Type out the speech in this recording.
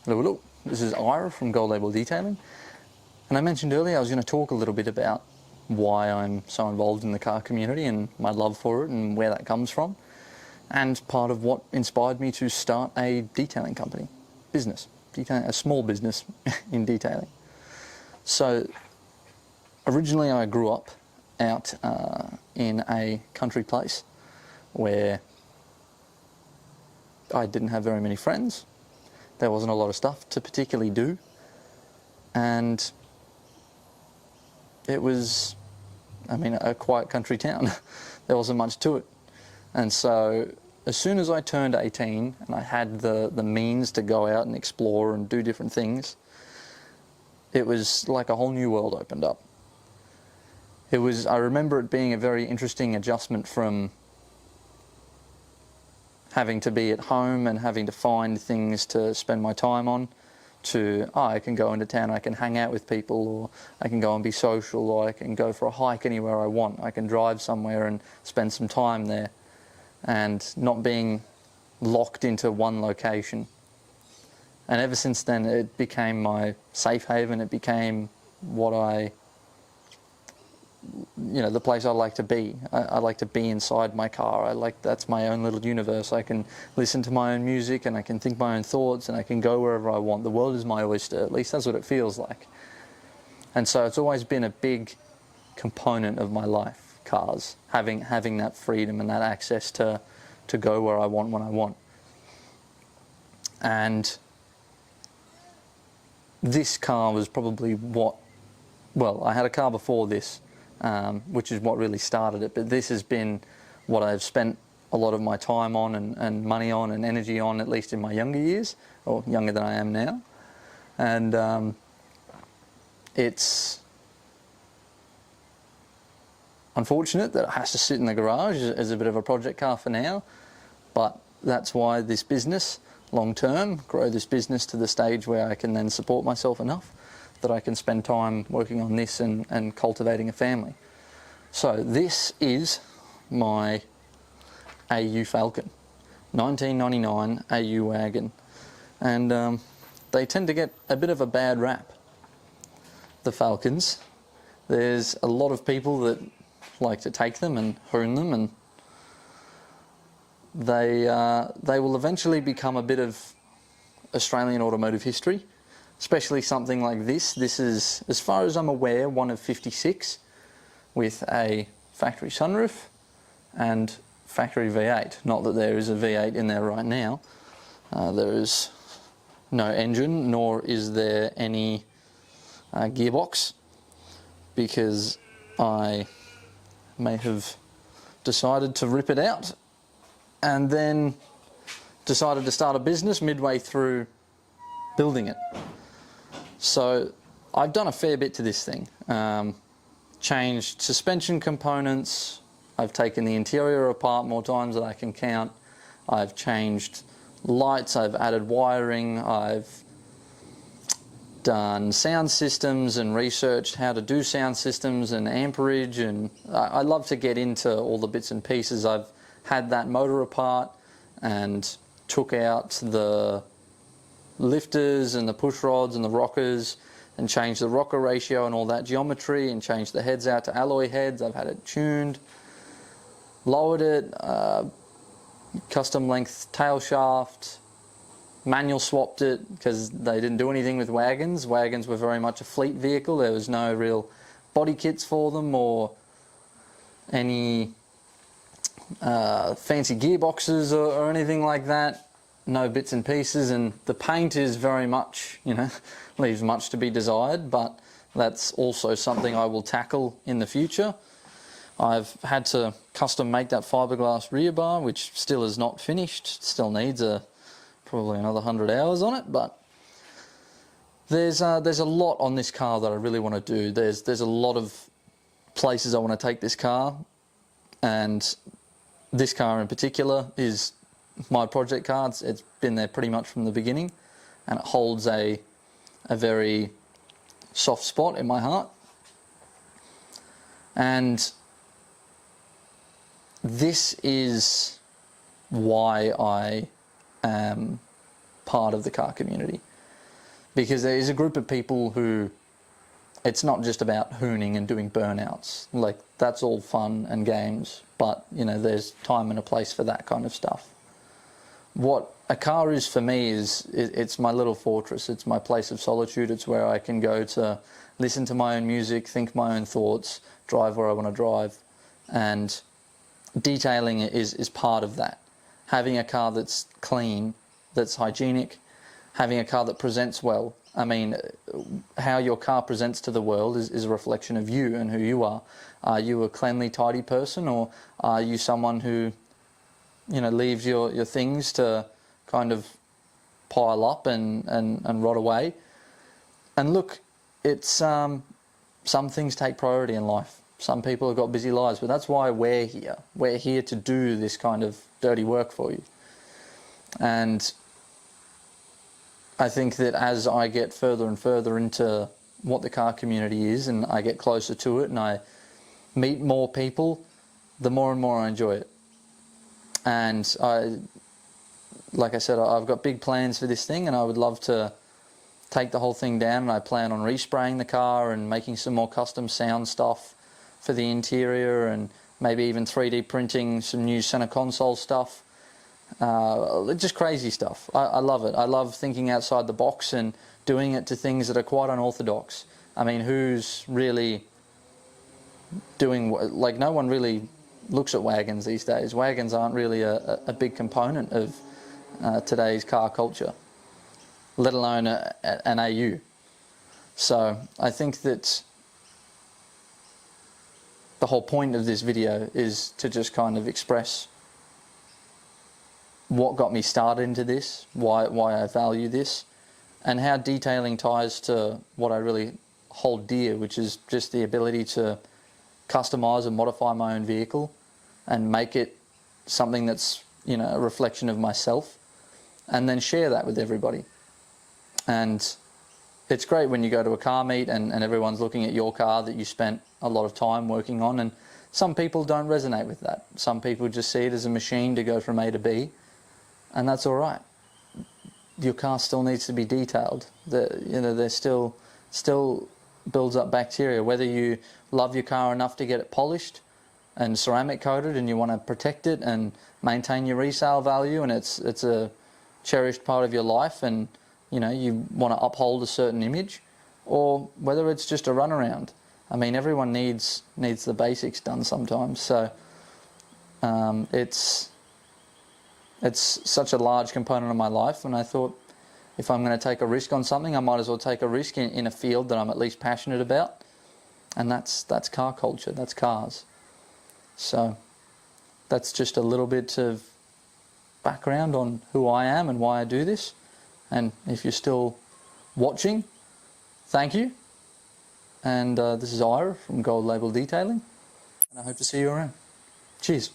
Hello, this is Ira from Gold Label Detailing, and I mentioned earlier I was going to talk a little bit about why I'm so involved in the car community and my love for it and where that comes from, and part of what inspired me to start a detailing company, a small business in detailing. So originally I grew up out in a country place where I didn't have very many friends. There wasn't a lot of stuff to particularly do, and it was, a quiet country town. There wasn't much to it. And so as soon as I turned 18 and I had the means to go out and explore and do different things, it was like a whole new world opened up. I remember it being a very interesting adjustment from having to be at home and having to find things to spend my time on, to, I can go into town, I can hang out with people, or I can go and be social, or I can go for a hike anywhere I want. I can drive somewhere and spend some time there, and not being locked into one location. And ever since then, it became my safe haven. It became the place I like to be. I like to be inside my car. That's my own little universe. I can listen to my own music and I can think my own thoughts and I can go wherever I want. The world is my oyster, at least that's what it feels like. And so it's always been a big component of my life, cars, having that freedom and that access to go where I want when I want. And this car was probably I had a car before this, which is what really started it, but this has been what I've spent a lot of my time on and money on and energy on, at least in my younger years, or younger than I am now. And it's unfortunate that it has to sit in the garage as a bit of a project car for now, but that's why this business, long term, grow this business to the stage where I can then support myself enough that I can spend time working on this and cultivating a family. So this is my AU Falcon, 1999 AU wagon. And they tend to get a bit of a bad rap, the Falcons. There's a lot of people that like to take them and hoon them, and they will eventually become a bit of Australian automotive history. Especially something like this. This is, as far as I'm aware, one of 56 with a factory sunroof and factory V8. Not that there is a V8 in there right now. There is no engine, nor is there any gearbox, because I may have decided to rip it out and then decided to start a business midway through building it. So I've done a fair bit to this thing. Changed suspension components. I've taken the interior apart more times than I can count. I've changed lights. I've added wiring. I've done sound systems and researched how to do sound systems and amperage. And I love to get into all the bits and pieces. I've had that motor apart and took out the lifters and the push rods and the rockers and changed the rocker ratio and all that geometry and changed the heads out to alloy heads. I've had it tuned, lowered it, custom length tail shaft, manual swapped it because they didn't do anything with wagons. Wagons were very much a fleet vehicle. There was no real body kits for them or any fancy gearboxes or anything like that. No bits and pieces, and the paint is very much, leaves much to be desired, but that's also something I will tackle in the future. I've had to custom make that fiberglass rear bar, which still is not finished, still needs probably another 100 hours on it, but there's a lot on this car that I really want to do. There's a lot of places I want to take this car, and this car in particular is my project car. It's been there pretty much from the beginning, and it holds a very soft spot in my heart. And this is why I am part of the car community. because there is a group of people who, it's not just about hooning and doing burnouts. Like, that's all fun and games, but you know, there's time and a place for that kind of stuff. What a car is for me is, it's my little fortress. It's my place of solitude. It's where I can go to listen to my own music, think my own thoughts, drive where I want to drive. And detailing is part of that. Having a car that's clean, that's hygienic, having a car that presents well. I mean, how your car presents to the world is a reflection of you and who you are. Are you a cleanly, tidy person, or are you someone who, you know, leaves your things to kind of pile up and rot away? And look, it's some things take priority in life. Some people have got busy lives, but that's why we're here. We're here to do this kind of dirty work for you. And I think that as I get further and further into what the car community is, and I get closer to it, and I meet more people, the more and more I enjoy it. And like I said, I've got big plans for this thing, and I would love to take the whole thing down, and I plan on respraying the car and making some more custom sound stuff for the interior, and maybe even 3D printing some new center console stuff. Just crazy stuff. I love it. I love thinking outside the box and doing it to things that are quite unorthodox. I mean, who's really doing, like, no one really looks at wagons these days. Wagons aren't really a big component of today's car culture, let alone an AU. So I think that the whole point of this video is to just kind of express what got me started into this, why I value this, and how detailing ties to what I really hold dear, which is just the ability to customize and modify my own vehicle and make it something that's, you know, a reflection of myself, and then share that with everybody. And it's great when you go to a car meet and everyone's looking at your car that you spent a lot of time working on, and some people don't resonate with that. Some people just see it as a machine to go from A to B, and that's all right. Your car still needs to be detailed. There's still builds up bacteria. Whether you love your car enough to get it polished and ceramic coated, and you want to protect it and maintain your resale value, and it's a cherished part of your life, and you know, you want to uphold a certain image, or whether it's just a runaround. I mean, everyone needs the basics done sometimes. So it's such a large component of my life, and I thought, if I'm going to take a risk on something, I might as well take a risk in a field that I'm at least passionate about, and that's car culture, that's cars. So that's just a little bit of background on who I am and why I do this. And if you're still watching, thank you. And this is Ira from Gold Label Detailing, and I hope to see you around. Cheers.